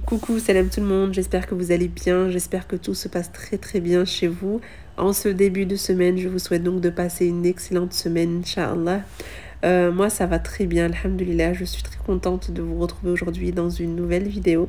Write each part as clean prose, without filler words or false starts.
Coucou, salam tout le monde, j'espère que vous allez bien, j'espère que tout se passe très bien chez vous. En ce début de semaine, je vous souhaite donc de passer une excellente semaine, Inch'Allah. Moi ça va très bien, alhamdoulilah, je suis très contente de vous retrouver aujourd'hui dans une nouvelle vidéo.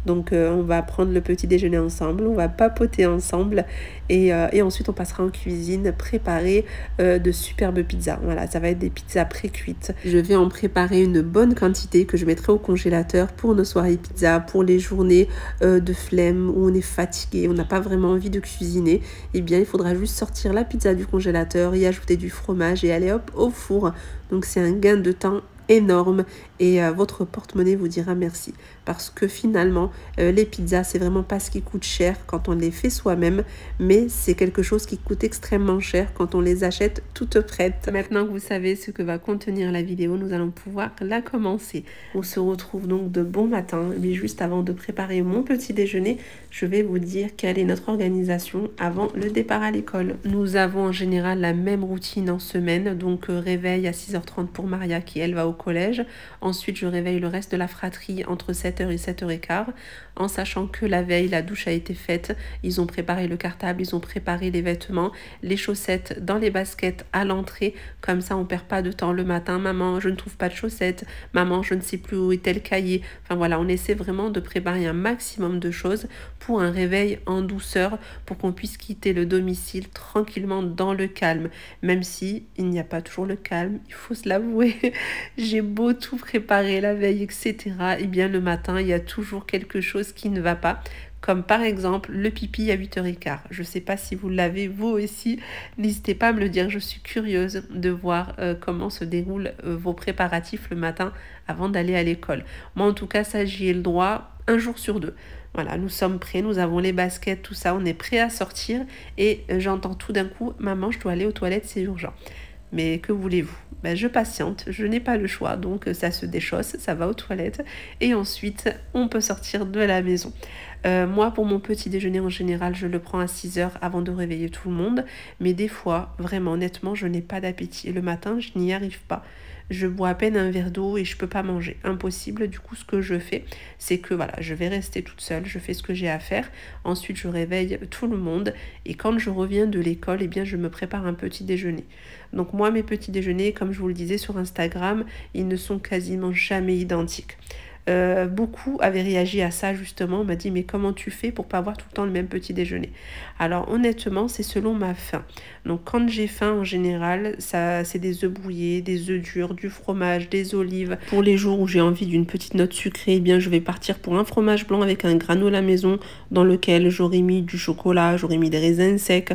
Donc on va prendre le petit déjeuner ensemble, on va papoter ensemble et ensuite on passera en cuisine préparer de superbes pizzas. Voilà, ça va être des pizzas pré-cuites. Je vais en préparer une bonne quantité que je mettrai au congélateur pour nos soirées pizza, pour les journées de flemme où on est fatigué, on n'a pas vraiment envie de cuisiner. Eh bien il faudra juste sortir la pizza du congélateur, y ajouter du fromage et aller hop au four. Donc c'est un gain de temps énorme et votre porte-monnaie vous dira merci parce que finalement les pizzas c'est vraiment pas ce qui coûte cher quand on les fait soi-même, mais c'est quelque chose qui coûte extrêmement cher quand on les achète toutes prêtes. Maintenant que vous savez ce que va contenir la vidéo, nous allons pouvoir la commencer. On se retrouve donc de bon matin, mais juste avant de préparer mon petit déjeuner, je vais vous dire quelle est notre organisation avant le départ à l'école. Nous avons en général la même routine en semaine, donc réveil à 6h30 pour Maria qui elle va au collège. Ensuite, je réveille le reste de la fratrie entre 7h et 7h15, en sachant que la veille, la douche a été faite. Ils ont préparé le cartable, ils ont préparé les vêtements, les chaussettes dans les baskets à l'entrée. Comme ça, on perd pas de temps le matin. Maman, je ne trouve pas de chaussettes. Maman, je ne sais plus où est-elle cahier. Enfin voilà, on essaie vraiment de préparer un maximum de choses pour un réveil en douceur, pour qu'on puisse quitter le domicile tranquillement dans le calme. Même si il n'y a pas toujours le calme, il faut se l'avouer. J'ai beau tout préparer la veille, etc. Et bien le matin, il y a toujours quelque chose qui ne va pas. Comme par exemple le pipi à 8h15. Je ne sais pas si vous l'avez vous aussi. N'hésitez pas à me le dire. Je suis curieuse de voir comment se déroulent vos préparatifs le matin avant d'aller à l'école. Moi en tout cas, ça j'y ai le droit un jour sur deux. Voilà, nous sommes prêts, nous avons les baskets, tout ça, on est prêt à sortir. Et j'entends tout d'un coup, maman, je dois aller aux toilettes, c'est urgent. Mais que voulez-vous? Ben, je patiente, je n'ai pas le choix, donc ça se déchausse, ça va aux toilettes et ensuite on peut sortir de la maison. Moi pour mon petit déjeuner en général je le prends à 6h avant de réveiller tout le monde, mais des fois vraiment honnêtement je n'ai pas d'appétit et le matin je n'y arrive pas. Je bois à peine un verre d'eau et je peux pas manger, impossible. Du coup ce que je fais c'est que voilà, je vais rester toute seule, je fais ce que j'ai à faire, ensuite je réveille tout le monde et quand je reviens de l'école, eh bien je me prépare un petit déjeuner. Donc moi mes petits déjeuners, comme je vous le disais sur Instagram, ils ne sont quasiment jamais identiques. Beaucoup avaient réagi à ça justement, on m'a dit mais comment tu fais pour pas avoir tout le temps le même petit déjeuner? Alors honnêtement c'est selon ma faim. Donc quand j'ai faim en général ça c'est des œufs brouillés, des œufs durs, du fromage, des olives. Pour les jours où j'ai envie d'une petite note sucrée, eh bien je vais partir pour un fromage blanc avec un granola maison dans lequel j'aurais mis du chocolat, j'aurais mis des raisins secs.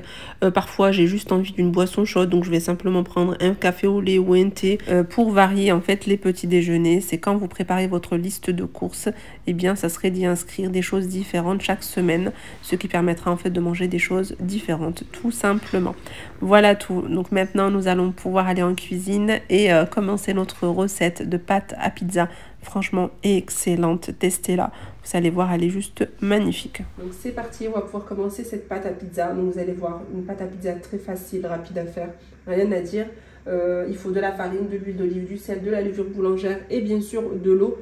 Parfois j'ai juste envie d'une boisson chaude, donc je vais simplement prendre un café au lait ou un thé. Pour varier en fait les petits déjeuners, c'est quand vous préparez votre liste de courses, eh bien ça serait d'y inscrire des choses différentes chaque semaine, ce qui permettra en fait de manger des choses différentes tout simplement. Voilà tout. Donc maintenant nous allons pouvoir aller en cuisine et commencer notre recette de pâte à pizza. Franchement excellente, testez-la, vous allez voir, elle est juste magnifique. Donc c'est parti, on va pouvoir commencer cette pâte à pizza. Donc vous allez voir, une pâte à pizza très facile, rapide à faire, rien à dire. Il faut de la farine, de l'huile d'olive, du sel, de la levure boulangère et bien sûr de l'eau.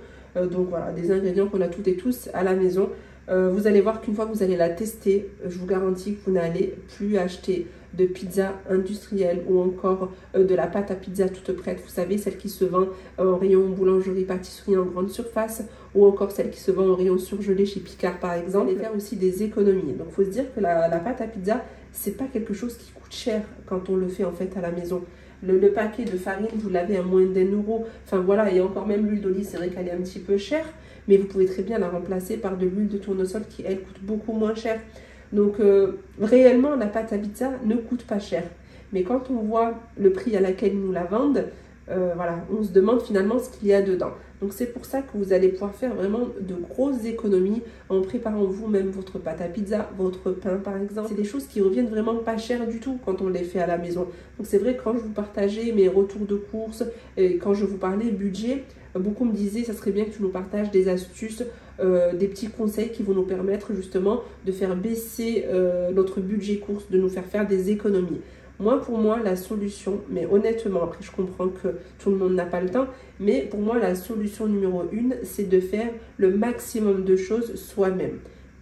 Donc voilà, des ingrédients qu'on a toutes et tous à la maison. Vous allez voir qu'une fois que vous allez la tester, je vous garantis que vous n'allez plus acheter de pizza industrielle ou encore de la pâte à pizza toute prête. Vous savez, celle qui se vend en rayon boulangerie, pâtisserie en grande surface ou encore celle qui se vend en rayon surgelé chez Picard par exemple. Et faire aussi des économies. Donc il faut se dire que la pâte à pizza, c'est pas quelque chose qui coûte cher quand on le fait en fait à la maison. Le paquet de farine, vous l'avez à moins d'1 €. Enfin voilà, et encore même l'huile d'olive, c'est vrai qu'elle est un petit peu chère, mais vous pouvez très bien la remplacer par de l'huile de tournesol qui, elle, coûte beaucoup moins cher. Donc réellement, la pâte à pizza ne coûte pas cher. Mais quand on voit le prix à laquelle ils nous la vendent, voilà, on se demande finalement ce qu'il y a dedans. Donc c'est pour ça que vous allez pouvoir faire vraiment de grosses économies en préparant vous-même votre pâte à pizza, votre pain par exemple. C'est des choses qui reviennent vraiment pas cher du tout quand on les fait à la maison. Donc c'est vrai que quand je vous partageais mes retours de courses et quand je vous parlais budget, beaucoup me disaient ça serait bien que tu nous partages des astuces, des petits conseils qui vont nous permettre justement de faire baisser notre budget course, de nous faire des économies. Moi, pour moi, la solution, mais honnêtement, après je comprends que tout le monde n'a pas le temps, mais pour moi, la solution numéro 1, c'est de faire le maximum de choses soi-même.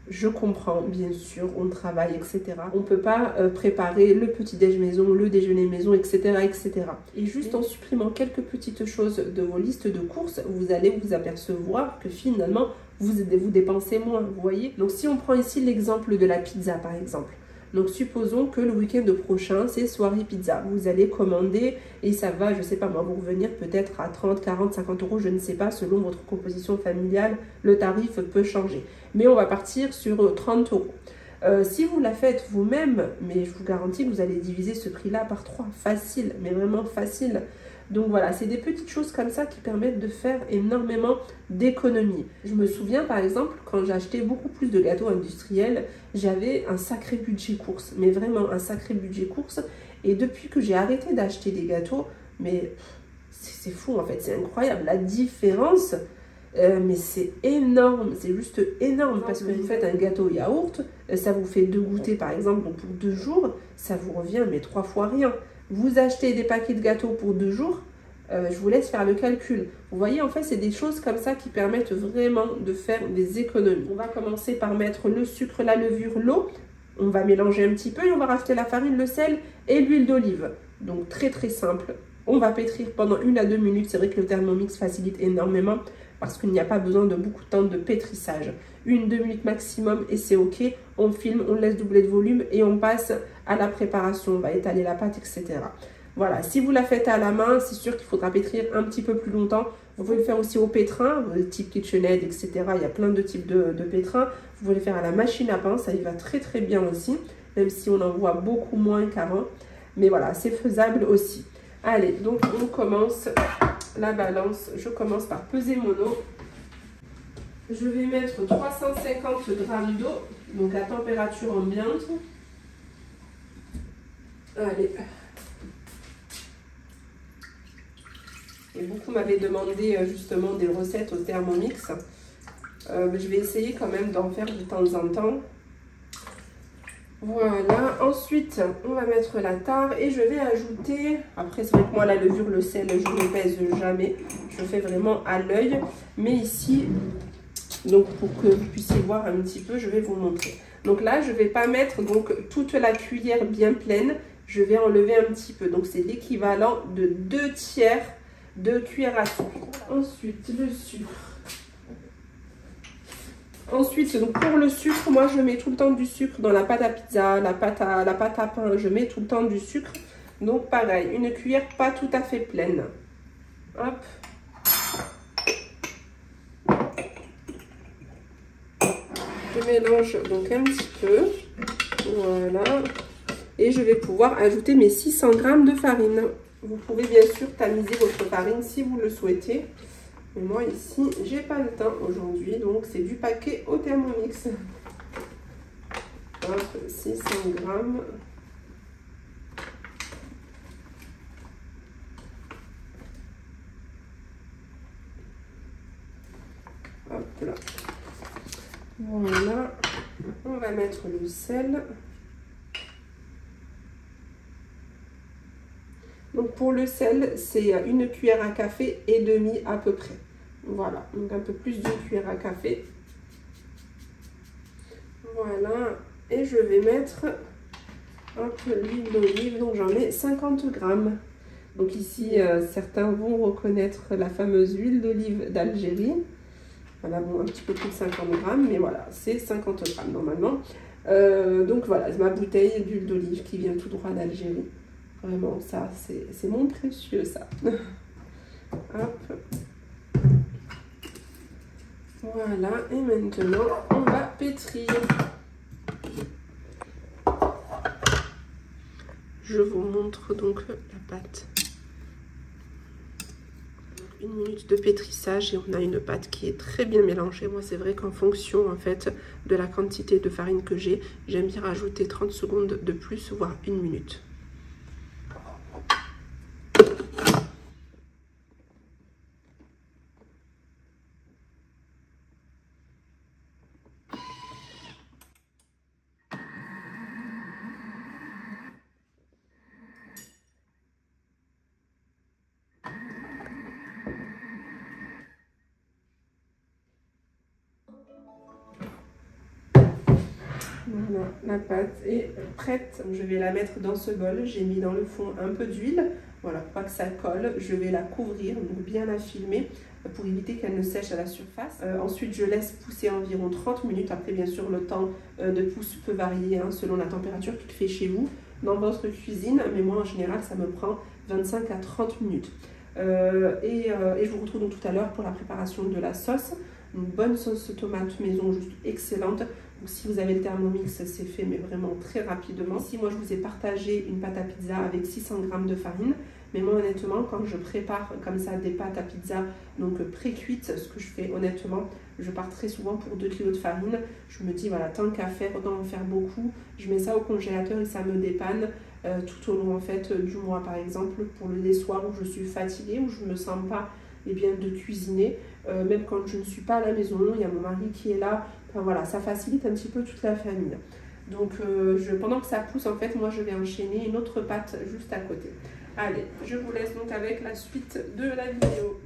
Je comprends, bien sûr, on travaille, etc. On ne peut pas préparer le petit-déj maison, le déjeuner maison, etc., etc. Et juste en supprimant quelques petites choses de vos listes de courses, vous allez vous apercevoir que finalement, vous dépensez moins, vous voyez. Donc si on prend ici l'exemple de la pizza, par exemple. Donc supposons que le week-end prochain, c'est soirée pizza. Vous allez commander et ça va, je sais pas moi, vous revenir peut-être à 30, 40, 50 euros, je ne sais pas, selon votre composition familiale, le tarif peut changer. Mais on va partir sur 30 euros. Si vous la faites vous-même, mais je vous garantis que vous allez diviser ce prix-là par 3. Facile, mais vraiment facile. Donc voilà, c'est des petites choses comme ça qui permettent de faire énormément d'économies. Je me souviens par exemple, quand j'achetais beaucoup plus de gâteaux industriels, j'avais un sacré budget course, mais vraiment un sacré budget course. Et depuis que j'ai arrêté d'acheter des gâteaux, mais c'est fou en fait, c'est incroyable. La différence, mais c'est énorme, c'est juste énorme parce que vous faites un gâteau yaourt, ça vous fait 2 goûters par exemple, donc pour 2 jours, ça vous revient mais 3 fois rien. Vous achetez des paquets de gâteaux pour 2 jours, je vous laisse faire le calcul. Vous voyez, en fait, c'est des choses comme ça qui permettent vraiment de faire des économies. On va commencer par mettre le sucre, la levure, l'eau. On va mélanger un petit peu et on va rajouter la farine, le sel et l'huile d'olive. Donc très très simple. On va pétrir pendant 1 à 2 minutes. C'est vrai que le Thermomix facilite énormément parce qu'il n'y a pas besoin de beaucoup de temps de pétrissage. 1-2 minutes maximum et c'est ok. On filme, on laisse doubler de volume et on passe à la préparation. On va étaler la pâte, etc. Voilà, si vous la faites à la main, c'est sûr qu'il faudra pétrir un petit peu plus longtemps. Vous pouvez le faire aussi au pétrin, type KitchenAid, etc. Il y a plein de types de pétrins. Vous pouvez le faire à la machine à pain, ça y va très très bien aussi, même si on en voit beaucoup moins qu'avant. Mais voilà, c'est faisable aussi. Allez, donc on commence la balance. Je commence par peser mon eau. Je vais mettre 350 g d'eau, donc à température ambiante. Allez. Et beaucoup m'avaient demandé justement des recettes au Thermomix. Je vais essayer quand même d'en faire de temps en temps. Voilà, ensuite on va mettre la tare et je vais ajouter, après c'est vrai que moi la levure, le sel, je ne pèse jamais, je fais vraiment à l'œil, mais ici, donc pour que vous puissiez voir un petit peu, je vais vous montrer. Donc là je ne vais pas mettre donc toute la cuillère bien pleine, je vais enlever un petit peu, donc c'est l'équivalent de 2 tiers de cuillère à soupe. Ensuite le sucre. Ensuite, donc pour le sucre, moi je mets tout le temps du sucre dans la pâte à pizza, la pâte à pain, je mets tout le temps du sucre. Donc pareil, une cuillère pas tout à fait pleine. Hop. Je mélange donc un petit peu. Voilà. Et je vais pouvoir ajouter mes 600 g de farine. Vous pouvez bien sûr tamiser votre farine si vous le souhaitez. Mais moi ici, j'ai pas le temps aujourd'hui, donc c'est du paquet au Thermomix. Hop, 600 g. Hop là. Voilà. On va mettre le sel. Donc pour le sel, c'est 1 cuillère à café et demi à peu près. Voilà, donc un peu plus d'une cuillère à café. Voilà, et je vais mettre l'huile d'olive, donc j'en mets 50 g. Donc ici, certains vont reconnaître la fameuse huile d'olive d'Algérie. Voilà, bon, un petit peu plus de 50 g, mais voilà, c'est 50 g normalement. Donc voilà, ma bouteille d'huile d'olive qui vient tout droit d'Algérie. Vraiment, ça, c'est mon précieux, ça. Hop. Voilà, et maintenant, on va pétrir. Je vous montre donc la pâte. 1 minute de pétrissage et on a une pâte qui est très bien mélangée. Moi, c'est vrai qu'en fonction, en fait, de la quantité de farine que j'ai, j'aime bien rajouter 30 secondes de plus, voire 1 minute. Voilà, la pâte est prête. Je vais la mettre dans ce bol. J'ai mis dans le fond un peu d'huile. Voilà, pour pas que ça colle. Je vais la couvrir, donc bien la filmer pour éviter qu'elle ne sèche à la surface. Ensuite, je laisse pousser environ 30 minutes. Après, bien sûr, le temps de pousse peut varier selon la température qu'il fait chez vous dans votre cuisine. Mais moi, en général, ça me prend 25 à 30 minutes. Et je vous retrouve donc tout à l'heure pour la préparation de la sauce. Une bonne sauce tomate maison, juste excellente. Donc, si vous avez le Thermomix, c'est fait, mais vraiment très rapidement. Ici, moi, je vous ai partagé une pâte à pizza avec 600 g de farine. Mais moi, honnêtement, quand je prépare comme ça des pâtes à pizza, donc pré-cuites, ce que je fais, honnêtement, je pars très souvent pour 2 kg de farine. Je me dis, voilà, tant qu'à faire, autant en faire beaucoup. Je mets ça au congélateur et ça me dépanne tout au long, en fait, du mois, par exemple, pour les soirs où je suis fatiguée, où je ne me sens pas bien, de cuisiner. Même quand je ne suis pas à la maison, il y a mon mari qui est là. Enfin, voilà, ça facilite un petit peu toute la famille. Donc, pendant que ça pousse, en fait, moi, je vais enchaîner une autre pâte juste à côté. Allez, je vous laisse donc avec la suite de la vidéo.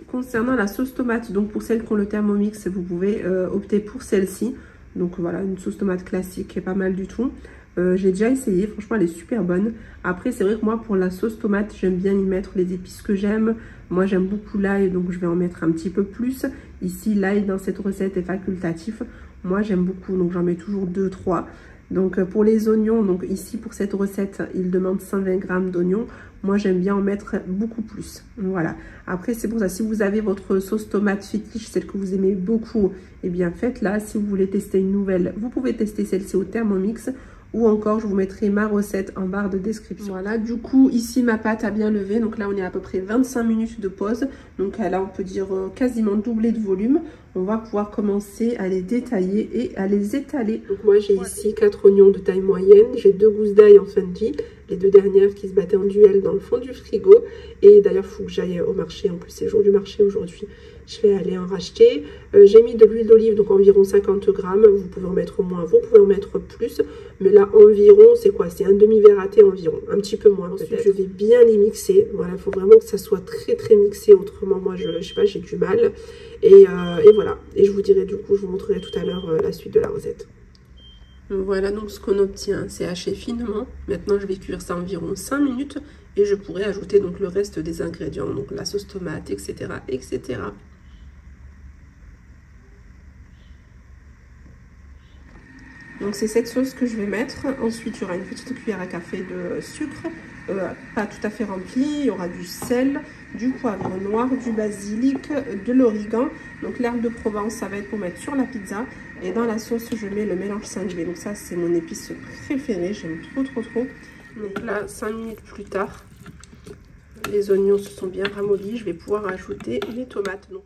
Concernant la sauce tomate, donc pour celles qui ont le Thermomix, vous pouvez opter pour celle-ci. Donc voilà, une sauce tomate classique qui est pas mal du tout. J'ai déjà essayé, franchement elle est super bonne. Après c'est vrai que moi pour la sauce tomate, j'aime bien y mettre les épices que j'aime. Moi j'aime beaucoup l'ail, donc je vais en mettre un petit peu plus. Ici l'ail dans cette recette est facultatif. Moi j'aime beaucoup, donc j'en mets toujours 2-3. Donc pour les oignons, donc ici pour cette recette, il demande 120 g d'oignons. Moi j'aime bien en mettre beaucoup plus. Voilà. Après c'est pour ça, si vous avez votre sauce tomate fétiche, celle que vous aimez beaucoup, eh bien faites-la. Si vous voulez tester une nouvelle, vous pouvez tester celle-ci au Thermomix. Ou encore, je vous mettrai ma recette en barre de description. Voilà, du coup, ici, ma pâte a bien levé. Donc là, on est à peu près 25 minutes de pause. Donc là, on peut dire quasiment doublé de volume. On va pouvoir commencer à les détailler et à les étaler. Donc moi, j'ai ici 4 oignons de taille moyenne. J'ai 2 gousses d'ail en fin de vie. Les 2 dernières qui se battaient en duel dans le fond du frigo. Et d'ailleurs, il faut que j'aille au marché. En plus, c'est jour du marché aujourd'hui. Je vais aller en racheter. J'ai mis de l'huile d'olive, donc environ 50 g. Vous pouvez en mettre moins, vous pouvez en mettre plus. Mais là, environ, c'est quoi? C'est un demi-verre à thé environ. Un petit peu moins. Ensuite, je vais bien les mixer. Voilà, il faut vraiment que ça soit très, très mixé. Autrement, moi, je sais pas, j'ai du mal. Et voilà. Et je vous dirai, du coup, je vous montrerai tout à l'heure la suite de la recette. Voilà donc ce qu'on obtient. C'est haché finement. Maintenant, je vais cuire ça environ 5 minutes. Et je pourrai ajouter donc le reste des ingrédients. Donc la sauce tomate, etc., etc. Donc c'est cette sauce que je vais mettre. Ensuite, il y aura une petite cuillère à café de sucre, pas tout à fait remplie. Il y aura du sel, du poivre noir, du basilic, de l'origan. Donc l'herbe de Provence, ça va être pour mettre sur la pizza. Et dans la sauce, je mets le mélange cinglé. Donc ça, c'est mon épice préférée. J'aime trop, trop, trop. Donc là, 5 minutes plus tard, les oignons se sont bien ramollis. Je vais pouvoir ajouter les tomates. Donc,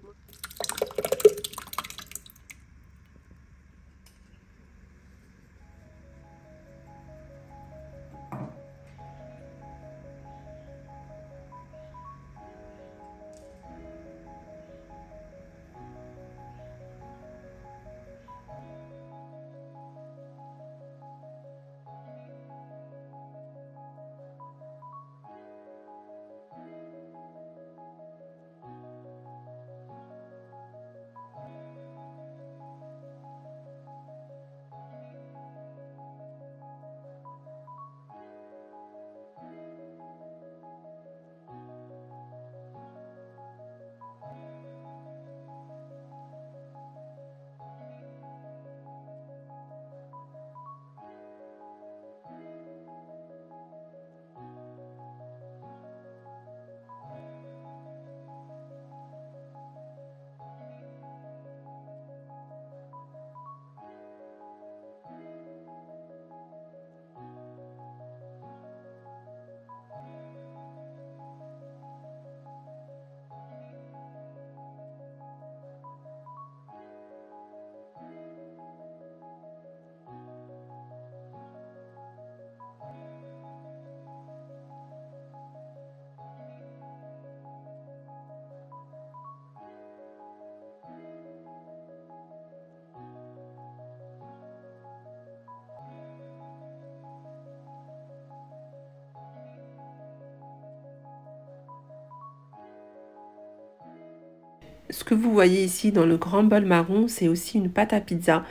Ce que vous voyez ici dans le grand bol marron, c'est aussi une pâte à pizza.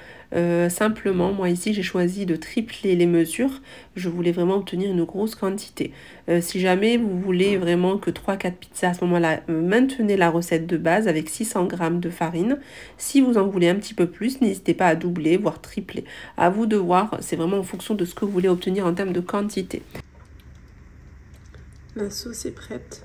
Simplement, moi ici, j'ai choisi de tripler les mesures. Je voulais vraiment obtenir une grosse quantité. Si jamais vous voulez vraiment que 3-4 pizzas à ce moment-là, maintenez la recette de base avec 600 g de farine. Si vous en voulez un petit peu plus, n'hésitez pas à doubler, voire tripler. À vous de voir, c'est vraiment en fonction de ce que vous voulez obtenir en termes de quantité. La sauce est prête.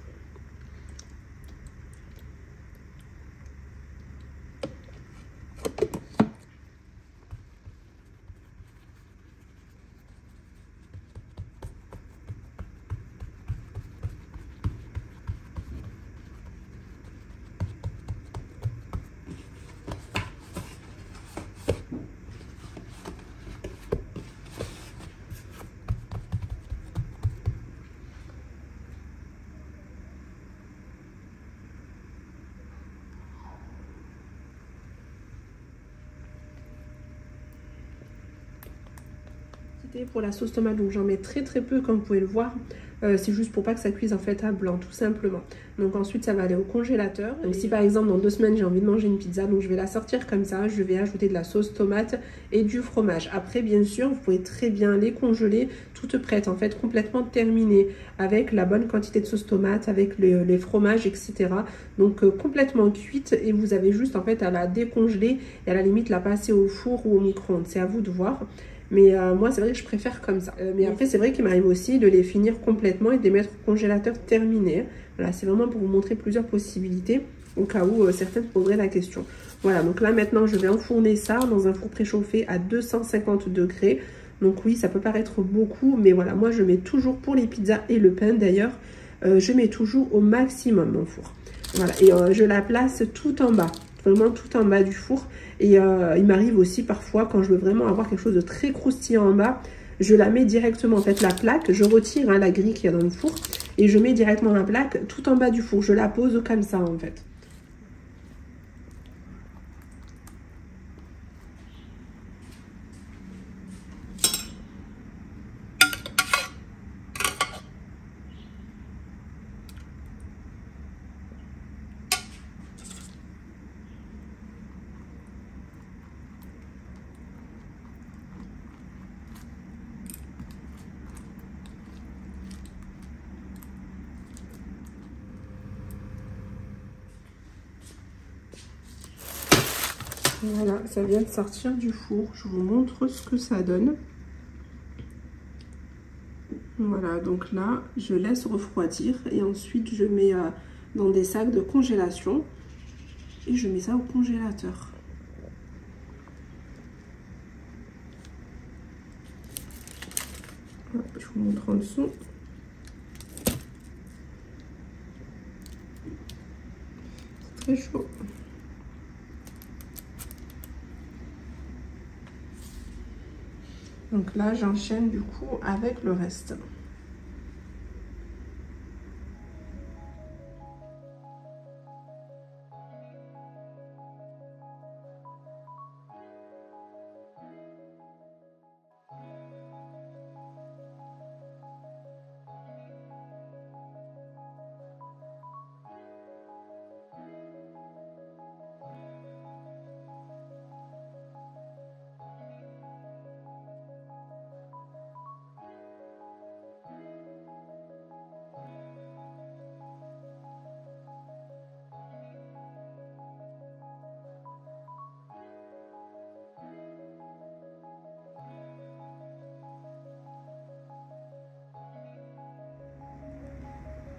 Pour la sauce tomate, donc j'en mets très peu comme vous pouvez le voir. C'est juste pour pas que ça cuise en fait à blanc tout simplement. Donc ensuite ça va aller au congélateur. Donc si par exemple dans 2 semaines j'ai envie de manger une pizza, donc je vais la sortir comme ça, je vais ajouter de la sauce tomate et du fromage. Après bien sûr vous pouvez très bien les congeler toutes prêtes en fait, complètement terminées avec la bonne quantité de sauce tomate, avec les fromages etc. Donc complètement cuite, et vous avez juste en fait à la décongeler et à la limite la passer au four ou au micro-ondes, c'est à vous de voir. Mais moi, c'est vrai que je préfère comme ça. Mais après, c'est vrai qu'il m'arrive aussi de les finir complètement et de les mettre au congélateur terminé. Voilà, c'est vraiment pour vous montrer plusieurs possibilités au cas où certaines poseraient la question. Voilà, donc là, maintenant, je vais enfourner ça dans un four préchauffé à 250 degrés. Donc oui, ça peut paraître beaucoup, mais voilà, moi, je mets toujours pour les pizzas et le pain d'ailleurs, je mets toujours au maximum mon four. Voilà, et je la place tout en bas. Vraiment tout en bas du four. Et il m'arrive aussi parfois quand je veux vraiment avoir quelque chose de très croustillant en bas, je la mets directement en fait la plaque, je retire la grille qu'il y a dans le four et je mets directement la plaque tout en bas du four. Je la pose comme ça en fait. Voilà, ça vient de sortir du four. Je vous montre ce que ça donne. Voilà, donc là, je laisse refroidir et ensuite je mets dans des sacs de congélation et je mets ça au congélateur. Hop, je vous montre en dessous. C'est très chaud. Donc là, j'enchaîne du coup avec le reste.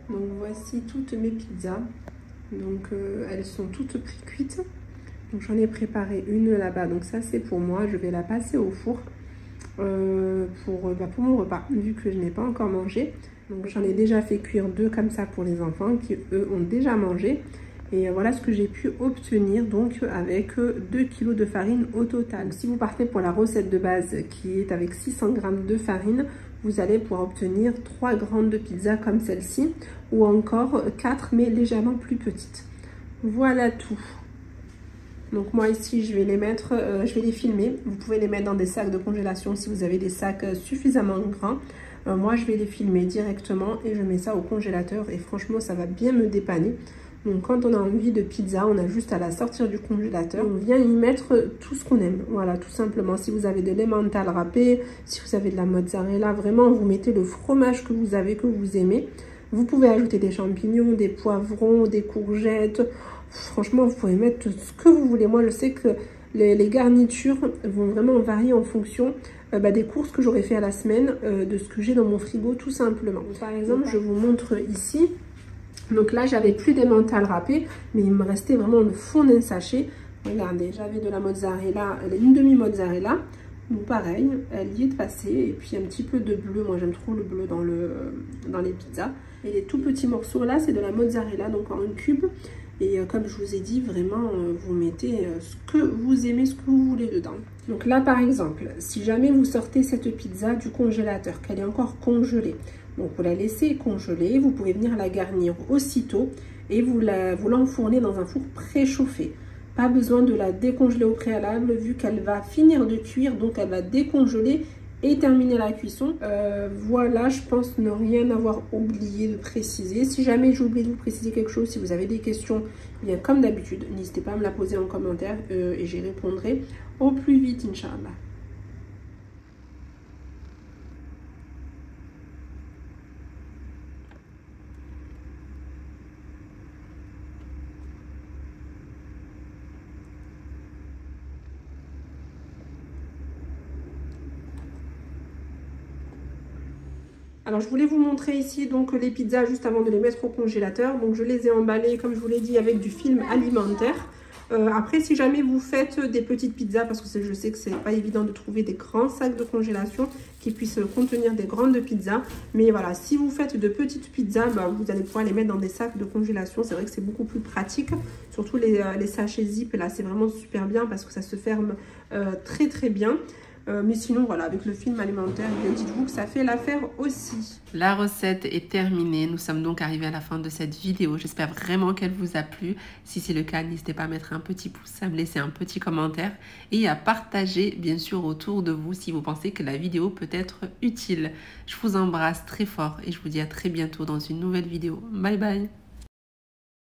Donc voici toutes mes pizzas. Donc elles sont toutes pré-cuites. Donc j'en ai préparé une là-bas. Donc ça c'est pour moi. Je vais la passer au four pour mon repas, vu que je n'ai pas encore mangé. Donc j'en ai déjà fait cuire 2 comme ça pour les enfants qui eux ont déjà mangé. Et voilà ce que j'ai pu obtenir donc avec 2 kg de farine au total. Si vous partez pour la recette de base qui est avec 600 g de farine, vous allez pouvoir obtenir 3 grandes de pizza comme celle-ci ou encore 4 mais légèrement plus petites. Voilà tout. Donc moi ici je vais les mettre, je vais les filmer. Vous pouvez les mettre dans des sacs de congélation si vous avez des sacs suffisamment grands. Moi je vais les filmer directement et je mets ça au congélateur et franchement ça va bien me dépanner. Donc quand on a envie de pizza, on a juste à la sortir du congélateur. On vient y mettre tout ce qu'on aime. Voilà, tout simplement. Si vous avez de l'emmental râpé, si vous avez de la mozzarella, vraiment vous mettez le fromage que vous avez, que vous aimez. Vous pouvez ajouter des champignons, des poivrons, des courgettes. Franchement, vous pouvez mettre ce que vous voulez. Moi, je sais que les garnitures vont vraiment varier en fonction des courses que j'aurais fait à la semaine, de ce que j'ai dans mon frigo, tout simplement. Par exemple, je vous montre ici. Donc là, j'avais plus d'emmental râpé, mais il me restait vraiment le fond d'un sachet. Regardez, j'avais de la mozzarella, une demi-mozzarella. Donc pareil, elle y est passée. Et puis un petit peu de bleu. Moi, j'aime trop le bleu dans les pizzas. Et les tout petits morceaux là, c'est de la mozzarella, donc en cube. Et comme je vous ai dit, vraiment, vous mettez ce que vous aimez, ce que vous voulez dedans. Donc là, par exemple, si jamais vous sortez cette pizza du congélateur, qu'elle est encore congelée, donc vous la laissez congeler, vous pouvez venir la garnir aussitôt et vous l'enfournez dans un four préchauffé. Pas besoin de la décongeler au préalable vu qu'elle va finir de cuire, donc elle va décongeler et terminer la cuisson. Voilà, je pense ne rien avoir oublié de préciser. Si jamais j'ai oublié de vous préciser quelque chose, si vous avez des questions, eh bien comme d'habitude, n'hésitez pas à me la poser en commentaire et j'y répondrai au plus vite, Inch'Allah. Alors, je voulais vous montrer ici donc les pizzas juste avant de les mettre au congélateur. Donc, je les ai emballées, comme je vous l'ai dit, avec du film alimentaire. Après, si jamais vous faites des petites pizzas, parce que je sais que c'est pas évident de trouver des grands sacs de congélation qui puissent contenir des grandes pizzas. Mais voilà, si vous faites de petites pizzas, vous allez pouvoir les mettre dans des sacs de congélation. C'est vrai que c'est beaucoup plus pratique. Surtout les sachets zip, là, c'est vraiment super bien parce que ça se ferme très très bien. Mais sinon, voilà, avec le film alimentaire, dites-vous que ça fait l'affaire aussi. La recette est terminée. Nous sommes donc arrivés à la fin de cette vidéo. J'espère vraiment qu'elle vous a plu. Si c'est le cas, n'hésitez pas à mettre un petit pouce, à me laisser un petit commentaire et à partager, bien sûr, autour de vous si vous pensez que la vidéo peut être utile. Je vous embrasse très fort et je vous dis à très bientôt dans une nouvelle vidéo. Bye bye!